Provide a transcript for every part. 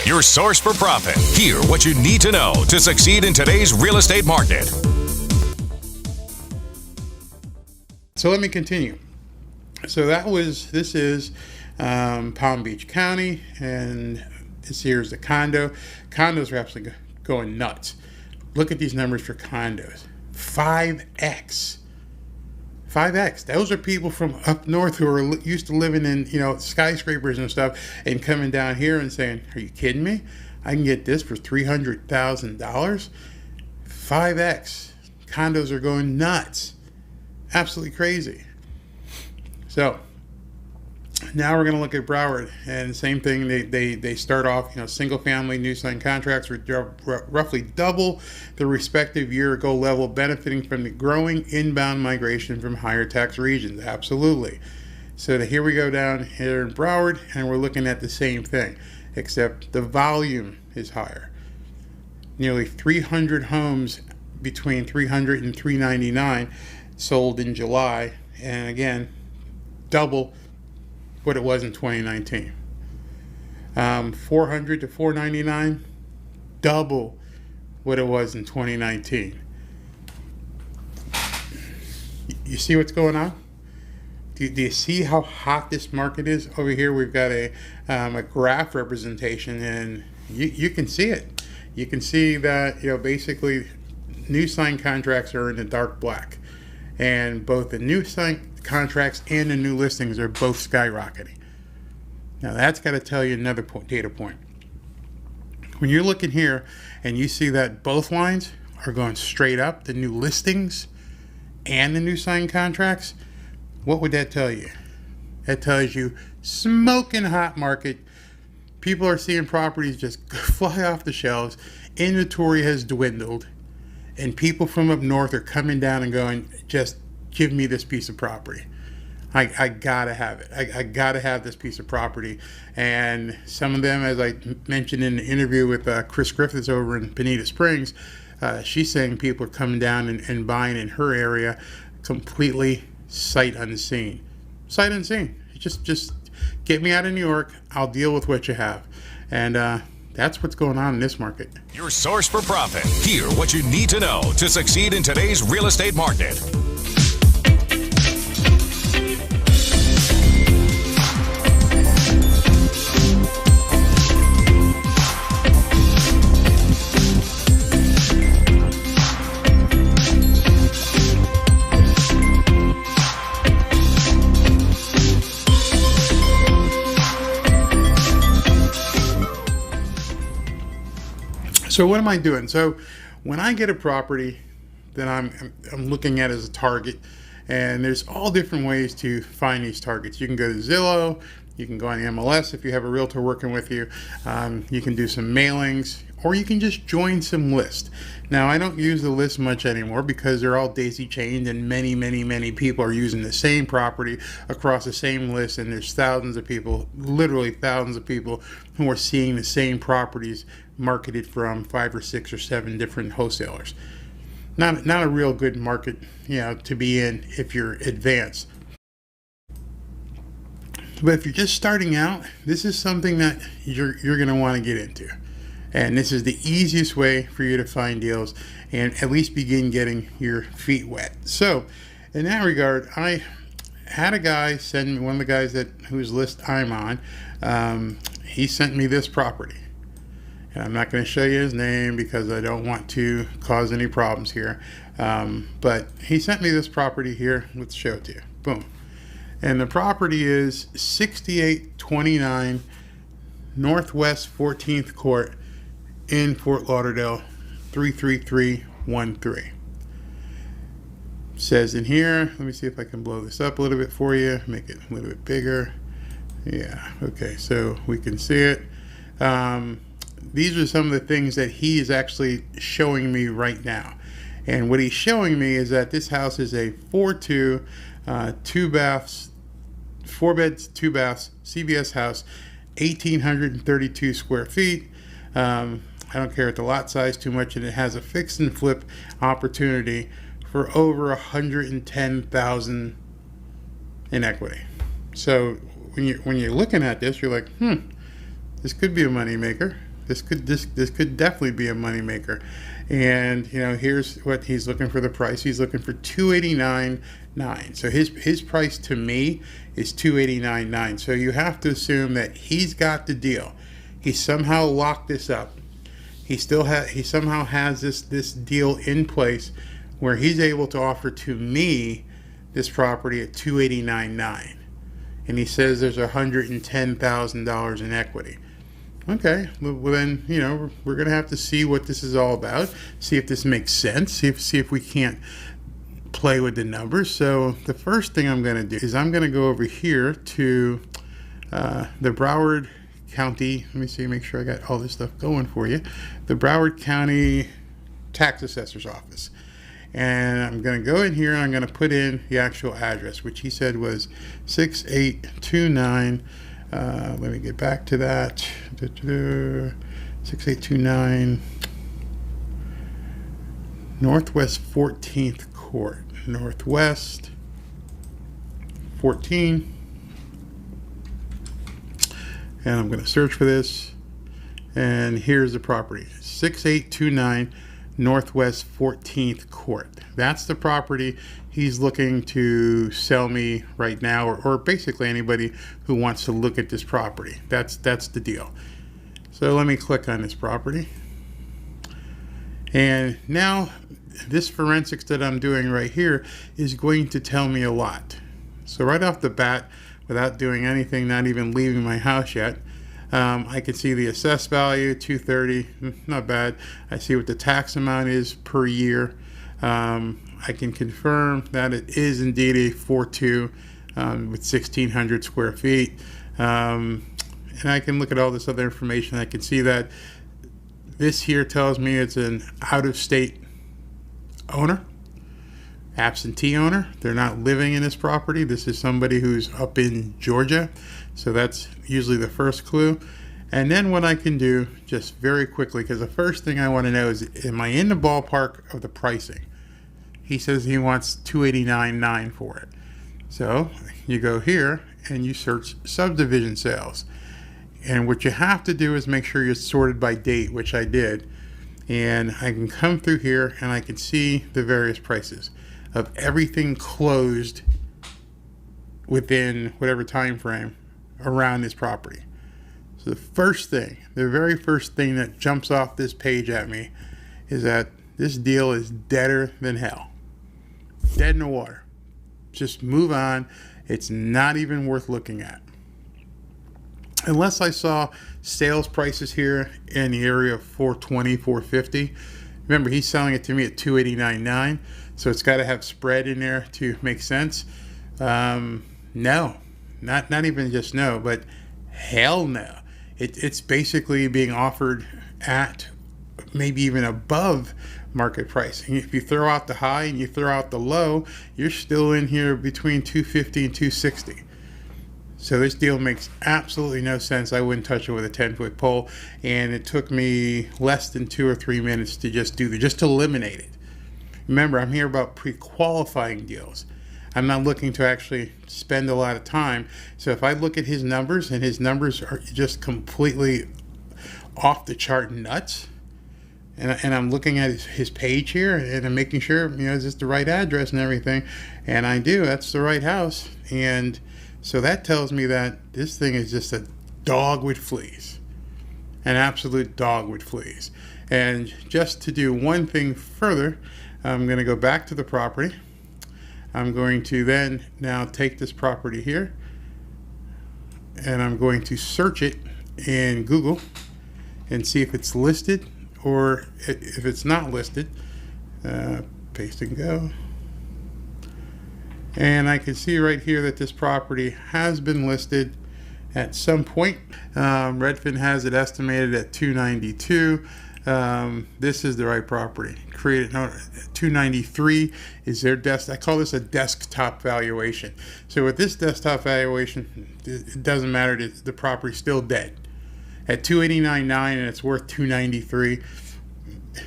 your source for profit. Hear what you need to know to succeed in today's real estate market. So let me continue. So this is Palm Beach County, and this here is the condo. Condos are absolutely going nuts. Look at these numbers for condos. 5x. 5x. Those are people from up north who are used to living in, skyscrapers and stuff, and coming down here and saying, "Are you kidding me? I can get this for $300,000." 5x. Condos are going nuts. Absolutely crazy. So now we're going to look at Broward, and same thing. They start off, single family new sign contracts are roughly double the respective year ago level, benefiting from the growing inbound migration from higher tax regions. Absolutely. So here we go down here in Broward, and we're looking at the same thing, except the volume is higher. Nearly 300 homes between 300 and 399 sold in July, and again, double what it was in 2019. 400 to 499, double what it was in 2019. You see what's going on? Do you see how hot this market is? Over here we've got a graph representation, and you can see it. You can see that basically new sign contracts are in the dark black, and both the new sign contracts and the new listings are both skyrocketing. Now that's got to tell you another data point. When you're looking here and you see that both lines are going straight up, the new listings and the new sign contracts, what would that tell you? That tells you smoking hot market. People are seeing properties just fly off the shelves. Inventory has dwindled, and people from up north are coming down and going, just give me this piece of property. I gotta have it. I gotta have this piece of property. And some of them, as I mentioned in the interview with Chris Griffiths over in Bonita Springs, she's saying people are coming down and buying in her area completely sight unseen. Sight unseen. Just get me out of New York. I'll deal with what you have. And that's what's going on in this market. Your source for profit. Hear what you need to know to succeed in today's real estate market. So what am I doing? So when I get a property that I'm looking at as a target, and there's all different ways to find these targets. You can go to Zillow, you can go on the MLS if you have a realtor working with you, you can do some mailings, or you can just join some lists. Now I don't use the list much anymore because they're all daisy chained, and many people are using the same property across the same list, and there's thousands of people, literally thousands of people, who are seeing the same properties marketed from 5 or 6 or 7 different wholesalers. Not a real good market, to be in if you're advanced. But if you're just starting out, this is something that you're going to want to get into. And this is the easiest way for you to find deals and at least begin getting your feet wet. So in that regard, I had a guy send me, one of the guys whose list I'm on, he sent me this property. And I'm not going to show you his name because I don't want to cause any problems here. But he sent me this property here. Let's show it to you. Boom. And the property is 6829 Northwest 14th Court in Fort Lauderdale, 33313. Says in here, let me see if I can blow this up a little bit for you, make it a little bit bigger. Yeah, okay, so we can see it. These are some of the things that he is actually showing me right now. And what he's showing me is that this house is a 4-2, 2 baths, 4 beds, 2 baths, CVS house, 1,832 square feet. I don't care at the lot size too much, and it has a fix and flip opportunity for over 110,000 in equity. So when you're looking at this, you're like, this could be a money maker. this could definitely be a moneymaker. And here's what he's looking for the price. He's looking for $289,900. So his price to me is $289,900. So you have to assume that he's got the deal. He somehow locked this up. He somehow has this deal in place where he's able to offer to me this property at $289,900. And he says there's $110,000 in equity. Okay, well then, we're going to have to see what this is all about, see if this makes sense, see if we can't play with the numbers. So the first thing I'm going to do is I'm going to go over here to the Broward County, let me see, make sure I got all this stuff going for you, the Broward County Tax Assessor's Office. And I'm going to go in here and I'm going to put in the actual address, which he said was 6829. Let me get back to that. 6829 Northwest 14th Court. Northwest 14. And I'm going to search for this. And here's the property. 6829 Northwest 14th Court. That's the property he's looking to sell me right now, or basically anybody who wants to look at this property. That's the deal. So let me click on this property. And now this forensics that I'm doing right here is going to tell me a lot. So right off the bat, without doing anything, not even leaving my house yet, I can see the assessed value, $230, not bad. I see what the tax amount is per year. I can confirm that it is indeed a 4.2 with 1,600 square feet. And I can look at all this other information. I can see that this here tells me it's an out-of-state owner, absentee owner. They're not living in this property. This is somebody who's up in Georgia. So that's usually the first clue. And then what I can do just very quickly, because the first thing I want to know is, am I in the ballpark of the pricing? He says he wants $289,900 for it. So you go here and you search subdivision sales. And what you have to do is make sure you're sorted by date, which I did. And I can come through here and I can see the various prices of everything closed within whatever time frame around this property. So the very first thing that jumps off this page at me is that this deal is deader than hell. Dead in the water. Just move on. It's not even worth looking at. Unless I saw sales prices here in the area of $420, $450. Remember, he's selling it to me at $289,900, so it's got to have spread in there to make sense. No, not even just no, but hell no. It's basically being offered at maybe even above market price. And if you throw out the high and you throw out the low, you're still in here between $250 and $260. So this deal makes absolutely no sense. I wouldn't touch it with a 10-foot pole, and it took me less than 2 or 3 minutes to just to eliminate it. Remember, I'm here about pre-qualifying deals. I'm not looking to actually spend a lot of time. So if I look at his numbers and his numbers are just completely off the chart nuts, and I'm looking at his page here and I'm making sure, is this the right address and everything? And I do, that's the right house. And so that tells me that this thing is just a dog with fleas, an absolute dog with fleas. And just to do one thing further, I'm going to go back to the property. I'm going to then now take this property here and I'm going to search it in Google and see if it's listed, or if it's not listed, paste and go. And I can see right here that this property has been listed at some point. Redfin has it estimated at $292. This is the right property. Created $293 is their I call this a desktop valuation. So with this desktop valuation, it doesn't matter. The property's still dead at $289,900, and it's worth $293.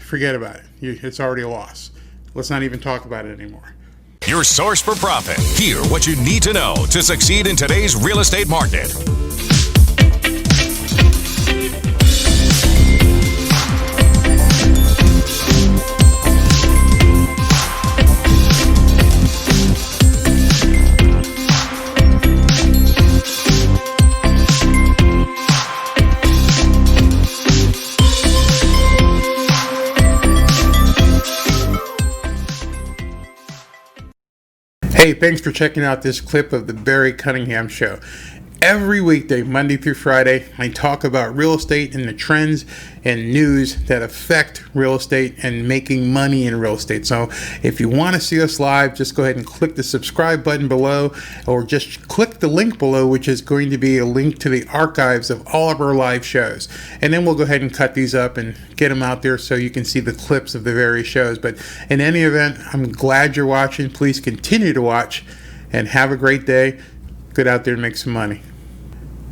Forget about it. It's already a loss. Let's not even talk about it anymore. Your source for profit. Hear what you need to know to succeed in today's real estate market. Hey, thanks for checking out this clip of the Barry Cunningham Show. Every weekday, Monday through Friday, I talk about real estate and the trends and news that affect real estate and making money in real estate. So if you want to see us live, just go ahead and click the subscribe button below, or just click the link below, which is going to be a link to the archives of all of our live shows. And then we'll go ahead and cut these up and get them out there so you can see the clips of the various shows. But in any event, I'm glad you're watching. Please continue to watch and have a great day. Get out there and make some money.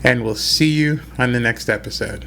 And we'll see you on the next episode.